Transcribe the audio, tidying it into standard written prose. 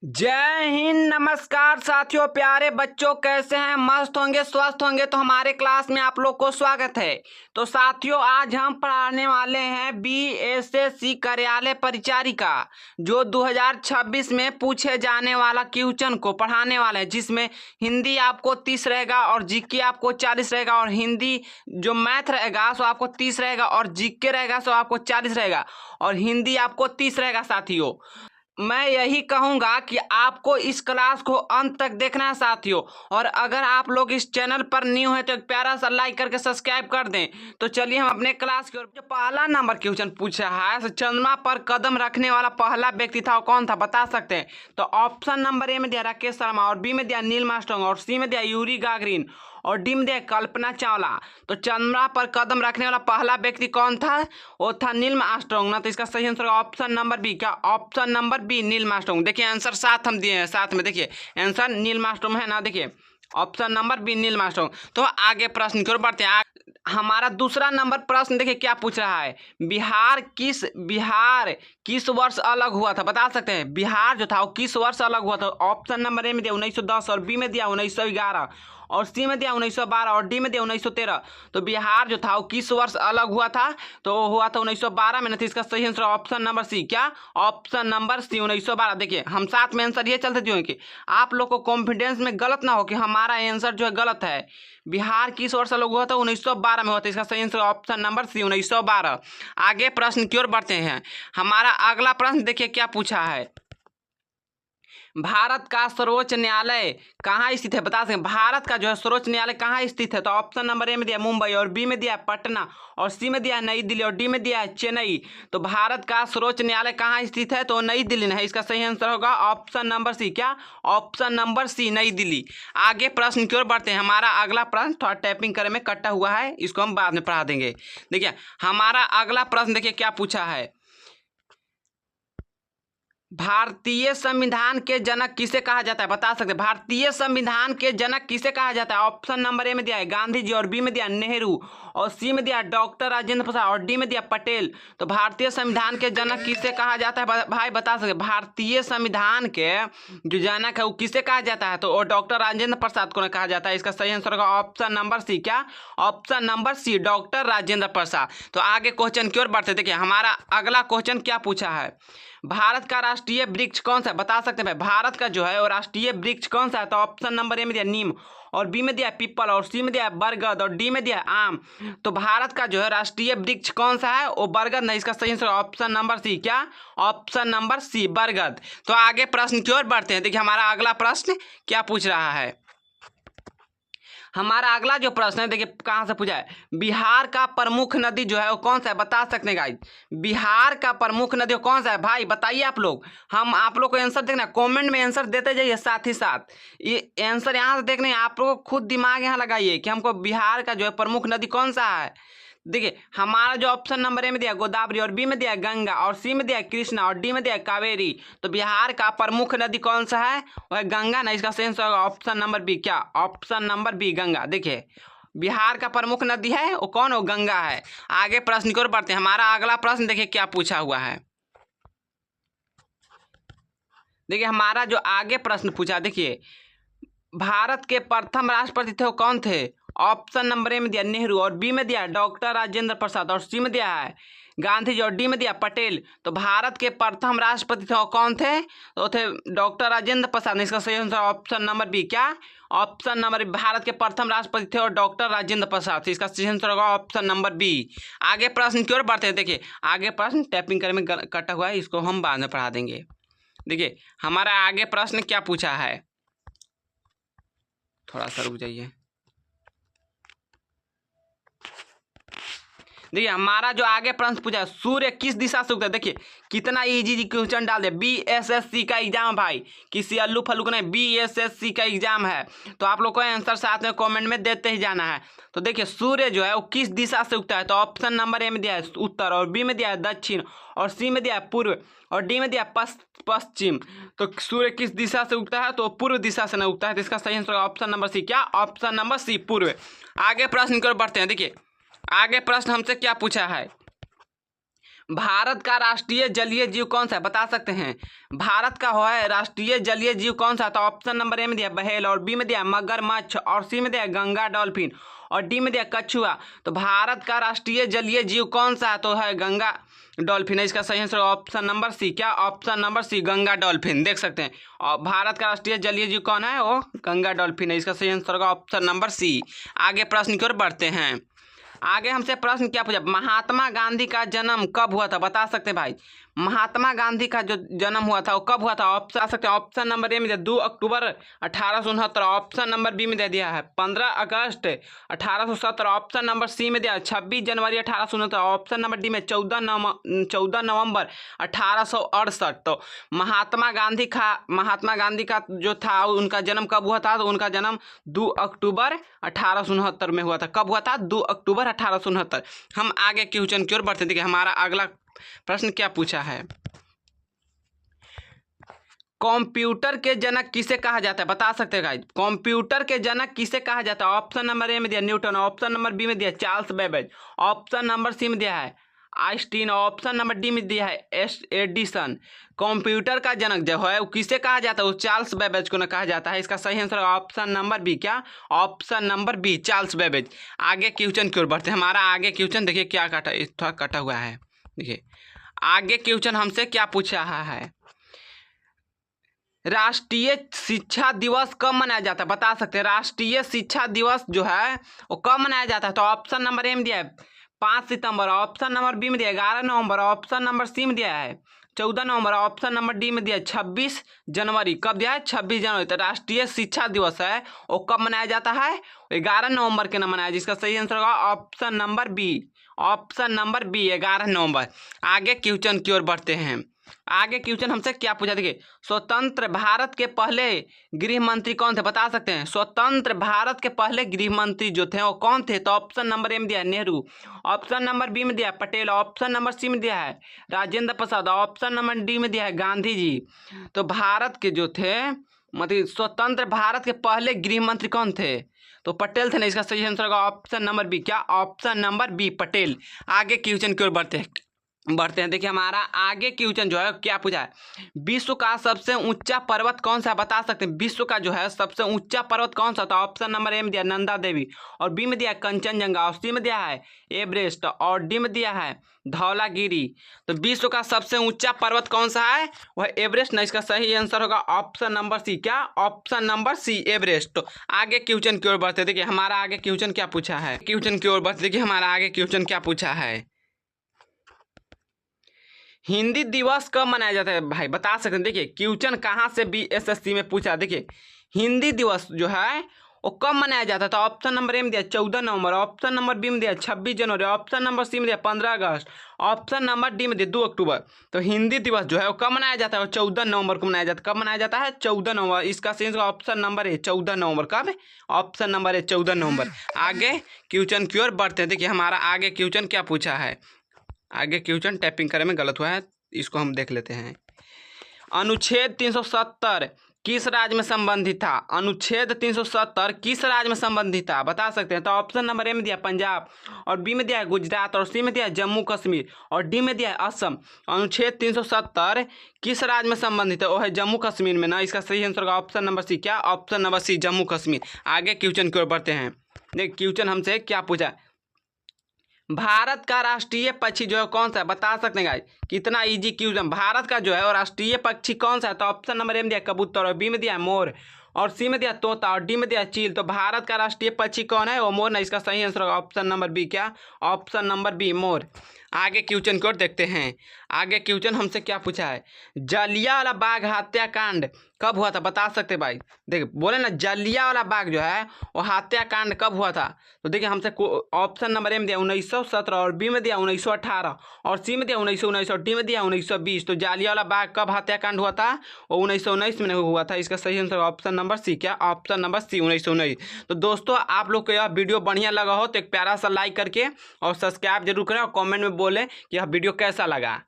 जय हिंद। नमस्कार साथियों, प्यारे बच्चों, कैसे हैं? मस्त होंगे, स्वस्थ होंगे। तो हमारे क्लास में आप लोग को स्वागत है। तो साथियों, आज हम पढ़ाने वाले हैं बीएसएससी कार्यालय परिचारिका, जो 2026 में पूछे जाने वाला क्वेश्चन को पढ़ाने वाले हैं, जिसमें हिंदी आपको 30 रहेगा और जीके आपको 40 रहेगा, और हिंदी जो मैथ रहेगा सो आपको 30 रहेगा, और जीके रहेगा सो आपको 40 रहेगा, और हिंदी आपको 30 रहेगा। साथियों, मैं यही कहूंगा कि आपको इस क्लास को अंत तक देखना है साथियों। और अगर आप लोग इस चैनल पर न्यू हैं तो एक प्यारा सा लाइक करके सब्सक्राइब कर दें। तो चलिए हम अपने क्लास की ओर। जो पहला नंबर क्वेश्चन पूछा है, तो चंद्रमा पर कदम रखने वाला पहला व्यक्ति था, वो कौन था? बता सकते हैं? तो ऑप्शन नंबर ए में दिया राकेश शर्मा, और बी में दिया नील आर्मस्ट्रांग, और सी में दिया यूरी गागरिन, और डी में दिया कल्पना चावला। तो चंद्रमा पर कदम रखने वाला पहला व्यक्ति कौन था? वो था नील आर्मस्ट्रांग ना। तो इसका सही आंसर ऑप्शन नंबर बी। क्या? Option number B, Neil Armstrong. देखिए आंसर साथ हम दिए हैं, साथ में देखिए आंसर नील आर्मस्ट्रांग है ना। देखिए option number B, Neil Armstrong. तो आगे प्रश्न की ओर बढ़ते हैं। हमारा दूसरा नंबर प्रश्न देखिए क्या पूछ रहा है। बिहार किस वर्ष अलग हुआ था? बता सकते हैं? बिहार जो था वो किस वर्ष अलग हुआ था? ऑप्शन नंबर ए में दिया 1910, और बी में दिया 1911, और सी में दिया 1912, और डी में दिया 1913। तो बिहार जो था वो किस वर्ष अलग हुआ था? तो वो हुआ था 1912 में। नहीं, इसका सही आंसर ऑप्शन नंबर सी। क्या? Option number C, 1912। देखिए हम साथ में आंसर ये चलते दिए कि आप लोग को कॉन्फिडेंस में गलत ना हो कि हमारा आंसर जो है गलत है। बिहार किस वर्ष अलग हुआ था? 1912 में हुआ था। इसका सही आंसर ऑप्शन नंबर सी, 1912। आगे प्रश्न की ओर बढ़ते हैं। हमारा अगला प्रश्न देखिए क्या पूछा है। भारत का सर्वोच्च न्यायालय कहाँ स्थित है? बता सकते? भारत का जो है सर्वोच्च न्यायालय कहाँ स्थित है? तो ऑप्शन नंबर ए में दिया मुंबई, और बी में दिया पटना, और सी में दिया नई दिल्ली, और डी में दिया चेन्नई। तो भारत का सर्वोच्च न्यायालय कहाँ स्थित है? तो नई दिल्ली है। इसका सही आंसर होगा ऑप्शन नंबर सी। क्या? ऑप्शन नंबर सी, नई दिल्ली। आगे प्रश्न की ओर बढ़ते हैं। हमारा अगला प्रश्न थोड़ा टाइपिंग करे में कटा हुआ है, इसको हम बाद में पढ़ा देंगे। देखिए हमारा अगला प्रश्न देखिए क्या पूछा है। भारतीय संविधान के जनक किसे कहा जाता है? बता सकते? भारतीय संविधान के जनक किसे कहा जाता है? ऑप्शन नंबर ए में दिया है गांधी जी, और बी में दिया नेहरू, और सी में दिया डॉक्टर राजेंद्र प्रसाद, और डी में दिया पटेल। तो भारतीय संविधान के जनक किसे कहा जाता है भाई? बता सकते? भारतीय संविधान के जो जनक है वो किसे कहा जाता है? तो वो डॉक्टर राजेंद्र प्रसाद को कहा जाता है। इसका सही आंसर होगा ऑप्शन नंबर सी। क्या? Option number C, doctor Rajendra Prasad. तो आगे क्वेश्चन की ओर बढ़ते। देखिए हमारा अगला क्वेश्चन क्या पूछा है। भारत का राष्ट्रीय वृक्ष कौन सा है? बता सकते हैं भाई? भारत का जो है वो राष्ट्रीय वृक्ष कौन सा है? तो ऑप्शन नंबर ए में दिया नीम, और बी में दिया पीपल, और सी में दिया बरगद, और डी में दिया आम। तो भारत का जो है राष्ट्रीय वृक्ष कौन सा है? वो बरगद नहीं। इसका सही आंसर ऑप्शन नंबर सी। क्या? ऑप्शन नंबर सी, बरगद। तो आगे प्रश्न की ओर बढ़ते हैं। देखिए हमारा अगला प्रश्न क्या पूछ रहा है। हमारा अगला जो प्रश्न है देखिए कहाँ से पूछा है। बिहार का प्रमुख नदी जो है वो कौन सा है? बता सकते हैं गाइस? बिहार का प्रमुख नदी कौन सा है भाई? बताइए आप लोग। हम आप लोग को आंसर देखना, कमेंट में आंसर देते जाइए। साथ ही साथ ये आंसर यहाँ से देखने, आप लोग खुद दिमाग यहाँ लगाइए कि हमको बिहार का जो है प्रमुख नदी कौन सा है। देखिए हमारा जो ऑप्शन नंबर ए में दिया गोदावरी, और बी में दिया गंगा, और सी में दिया कृष्णा, और डी में दिया कावेरी। तो बिहार का प्रमुख नदी कौन सा है? वह गंगा ना। इसका सही आंसर होगा ऑप्शन नंबर बी। क्या? Option number B, Ganga. देखिए बिहार का प्रमुख नदी है वो कौन? वो गंगा है। आगे प्रश्न की ओर बढ़ते हैं। हमारा अगला प्रश्न देखिए क्या पूछा हुआ है। देखिए हमारा जो आगे प्रश्न पूछा, देखिए भारत के प्रथम राष्ट्रपति थे वो कौन थे? ऑप्शन नंबर ए में दिया नेहरू, और बी में दिया डॉक्टर राजेंद्र प्रसाद, और सी में दिया है गांधी जी, और डी में दिया पटेल। तो भारत के प्रथम राष्ट्रपति थे वो कौन थे? तो थे डॉक्टर राजेंद्र प्रसाद। इसका सही आंसर ऑप्शन नंबर बी। क्या? ऑप्शन नंबर बी, भारत के प्रथम राष्ट्रपति थे और डॉक्टर राजेंद्र प्रसाद। इसका सही आंसर होगा ऑप्शन नंबर बी। आगे प्रश्न की ओर बढ़ते हैं। देखिए आगे प्रश्न टाइपिंग करने में कटा हुआ है, इसको हम बाद में पढ़ा देंगे। देखिए हमारा आगे प्रश्न क्या पूछा है। थोड़ा सा रुक जाइए। देखिए हमारा जो आगे प्रश्न पूछा है, सूर्य किस दिशा से उगता है? देखिए कितना इजी क्वेश्चन डाल दे। बीएसएससी का एग्जाम भाई, किसी अल्लू फल्लू का नहीं, बीएसएससी का एग्जाम है। तो आप लोग को आंसर साथ में कमेंट में देते ही जाना है। तो देखिए सूर्य जो है वो किस दिशा से उगता है? तो ऑप्शन नंबर ए में दिया है उत्तर, और बी में दिया है दक्षिण, और सी में दिया है पूर्व, और डी में दिया पश्चिम। तो सूर्य किस दिशा से उगता है? तो पूर्व दिशा से नहीं उगता है। तो इसका सही आंसर ऑप्शन नंबर सी। क्या? ऑप्शन नंबर सी, पूर्व। आगे प्रश्न की ओर बढ़ते हैं। देखिए आगे प्रश्न हमसे क्या पूछा है। भारत का राष्ट्रीय जलीय जीव कौन सा है, बता सकते हैं। भारत का है राष्ट्रीय जलीय जीव कौन सा, तो ऑप्शन नंबर ए में दिया व्हेल, और बी में दिया मगरमच्छ, और सी में दिया गंगा डॉल्फिन, और डी में दिया कछुआ। तो भारत का राष्ट्रीय जलीय जीव कौन सा है, तो है गंगा डॉल्फिन है। इसका सही आंसर ऑप्शन नंबर सी, क्या option number C Ganga dolphin, देख सकते हैं। और भारत का राष्ट्रीय जलीय जीव कौन है, वो गंगा डॉल्फिन है। इसका सही आंसर होगा ऑप्शन नंबर सी। आगे प्रश्न की ओर बढ़ते हैं। आगे हमसे प्रश्न क्या पूछा, महात्मा गांधी का जन्म कब हुआ था, बता सकते हैं भाई। महात्मा गांधी का जो जन्म हुआ था वो कब हुआ था, ऑप्शन आ सकते हैं। ऑप्शन नंबर ए में दिया 2 अक्टूबर 1869, ऑप्शन नंबर बी में दे दिया है 15 अगस्त 1870, ऑप्शन नंबर सी में दिया 26 जनवरी 1869, ऑप्शन नंबर डी में 14 नवंबर 1868। तो महात्मा गांधी का जो था उनका जन्म कब हुआ था, तो उनका जन्म 2 अक्टूबर 1869 में हुआ था। कब हुआ था, 2 अक्टूबर 1869। हम आगे क्वेश्चन की ओर बढ़ते हैं। देखिए हमारा अगला प्रश्न क्या पूछा है, कंप्यूटर के जनक किसे कहा जाता है, बता सकते हैं गाइस। कंप्यूटर के जनक किसे कहा जाता है, ऑप्शन नंबर ए में दिया न्यूटन, ऑप्शन नंबर बी में दिया Charles Babbage, option number C में दिया है आइंस्टीन, ऑप्शन नंबर डी में दिया है एडिसन। कंप्यूटर का जनक जो है वो किसे कहा जाता है, वो चार्ल्स बेबेज को ना कहा जाता है। इसका सही आंसर ऑप्शन नंबर बी, क्या option number B Charles Babbage. आगे क्वेश्चन की ओर बढ़ते हैं। हमारा आगे क्वेश्चन देखिए क्या थोड़ा कटा हुआ है। देखिए आगे क्वेश्चन हमसे क्या पूछा है, राष्ट्रीय शिक्षा दिवस कब मनाया जाता है, बता सकते हैं। राष्ट्रीय शिक्षा दिवस जो है वो कब मनाया जाता है, तो ऑप्शन नंबर ए में दिया है 5 सितंबर, ऑप्शन नंबर बी में दिया 11 नवंबर, ऑप्शन नंबर सी में दिया है 14 नवंबर, ऑप्शन नंबर डी में दिया 26 जनवरी। कब दिया है, 26 जनवरी। तो राष्ट्रीय शिक्षा दिवस है वो कब मनाया जाता है, 11 नवंबर के ना मनाया। जिसका सही आंसर होगा option number B, option number B 11 नवंबर। आगे क्वेश्चन की ओर बढ़ते हैं। आगे क्वेश्चन हमसे क्या पूछा, देखिए स्वतंत्र भारत के पहले गृह मंत्री कौन थे, बता सकते हैं। स्वतंत्र भारत के पहले गृह मंत्री जो थे वो कौन थे, तो ऑप्शन नंबर ए में दिया है नेहरू, ऑप्शन नंबर बी में दिया है पटेल, ऑप्शन नंबर सी में दिया है Rajendra Prasad, option number D में दिया है गांधी जी। तो भारत के जो थे मतलब स्वतंत्र भारत के पहले गृह मंत्री कौन थे, तो पटेल थे ना। इसका सही आंसर होगा ऑप्शन नंबर बी, क्या ऑप्शन नंबर बी पटेल। आगे क्वेश्चन की ओर बढ़ते हैं। देखिए हमारा आगे क्वेश्चन जो है क्या पूछा है, विश्व का सबसे ऊंचा पर्वत कौन सा है, बता सकते हैं। विश्व का जो है सबसे ऊंचा पर्वत कौन सा, तो ऑप्शन नंबर ए में दिया नंदा देवी, और बी में दिया है कंचनजंगा, और सी में दिया है एवरेस्ट, और डी में दिया है धौलागिरी। तो विश्व का सबसे ऊंचा पर्वत कौन सा है, वह एवरेस्ट ना। इसका सही आंसर होगा ऑप्शन नंबर सी, क्या ऑप्शन नंबर सी एवरेस्ट। तो आगे क्वेश्चन की ओर बढ़ते, देखिए हमारा आगे क्वेश्चन क्या पूछा है। क्वेश्चन की ओर बढ़ते देखिए हमारा आगे क्वेश्चन क्या पूछा है, हिंदी दिवस कब मनाया जाता है भाई, बता सकते हैं। देखिए क्वेश्चन कहाँ से BSSC में पूछा। देखिए हिंदी दिवस जो है वो कब मनाया जाता है, तो ऑप्शन नंबर ए में दिया 14 नवंबर, ऑप्शन नंबर बी में दिया 26 जनवरी, ऑप्शन नंबर सी में दिया 15 अगस्त, ऑप्शन नंबर डी में दिया 2 अक्टूबर। तो हिंदी दिवस जो है वो कब मनाया जाता है, वो 14 नवंबर को मनाया जाता है। कब मनाया जाता है, 14 नवंबर। इसका सही ऑप्शन नंबर है 14 नवंबर। कब, ऑप्शन नंबर है 14 नवंबर। आगे क्वेश्चन की ओर बढ़ते हैं। देखिए हमारा आगे क्वेश्चन क्या पूछा है। आगे क्वेश्चन टाइपिंग करने में गलत हुआ है, इसको हम देख लेते हैं। अनुच्छेद 370 किस राज्य में संबंधित था, अनुच्छेद 370 किस राज्य में संबंधित था, बता सकते हैं। तो ऑप्शन नंबर ए में दिया पंजाब, और बी में दिया है गुजरात, और सी में दिया है जम्मू कश्मीर, और डी में दिया है असम। अनुच्छेद 370 किस राज्य में संबंधित है, वो है जम्मू कश्मीर में ना। इसका सही आंसर होगा ऑप्शन नंबर सी, क्या option number C Jammu Kashmir. आगे क्वेश्चन की ओर बढ़ते हैं। देख क्वेश्चन हमसे क्या पूछा, भारत का राष्ट्रीय पक्षी जो है कौन सा है, बता सकते हैं गाइस। कितना इजी क्वेश्चन। भारत का जो है और राष्ट्रीय पक्षी कौन सा है, तो ऑप्शन नंबर ए में दिया कबूतर, और बी में दिया मोर, और सी में दिया तोता, और डी में दिया चील। तो भारत का राष्ट्रीय पक्षी कौन है, वो मोर ना। इसका सही आंसर होगा ऑप्शन नंबर बी, क्या ऑप्शन नंबर बी मोर। आगे क्वेश्चन को देखते हैं। आगे क्वेश्चन हमसे क्या पूछा है, जलियांवाला बाग हत्याकांड कब हुआ था, बता सकते भाई। देखिए बोले ना जलियांवाला बाग जो है वो हत्याकांड कब हुआ था, तो देखिए हमसे ऑप्शन नंबर ए में दिया 1917, और बी में दिया 1918, और सी में दिया 1919, और डी में दिया 1920। तो जलियांवाला बाग कब हत्याकांड हुआ था, वो 1919 में हुआ था। इसका सही आंसर ऑप्शन नंबर सी, क्या ऑप्शन नंबर सी 1919। तो दोस्तों आप लोग को यह वीडियो बढ़िया लगा हो तो एक प्यारा सा लाइक करके और सब्सक्राइब जरूर करें, और कॉमेंट में बोलें कि यह वीडियो कैसा लगा।